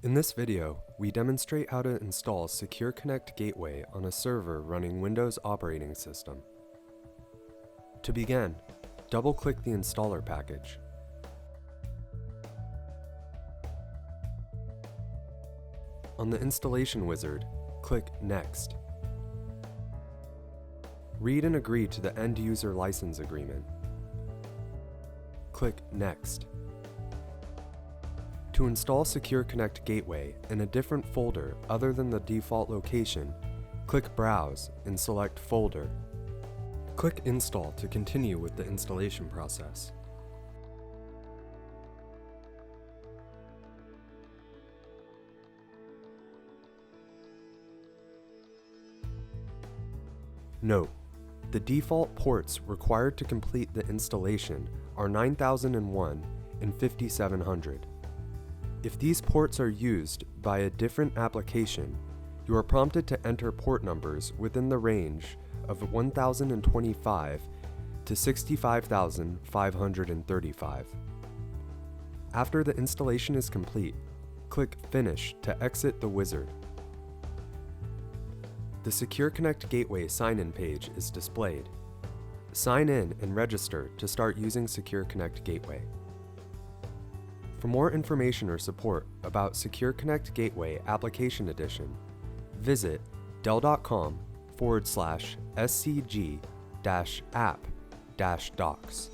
In this video, we demonstrate how to install Secure Connect Gateway on a server running Windows operating system. To begin, double-click the installer package. On the installation wizard, click Next. Read and agree to the end-user license agreement. Click Next. To install Secure Connect Gateway in a different folder other than the default location, click Browse and select Folder. Click Install to continue with the installation process. Note: the default ports required to complete the installation are 9001 and 5700. If these ports are used by a different application, you are prompted to enter port numbers within the range of 1025 to 65,535. After the installation is complete, click Finish to exit the wizard. The Secure Connect Gateway sign-in page is displayed. Sign in and register to start using Secure Connect Gateway. For more information or support about Secure Connect Gateway Application Edition, visit dell.com/scg-app-docs.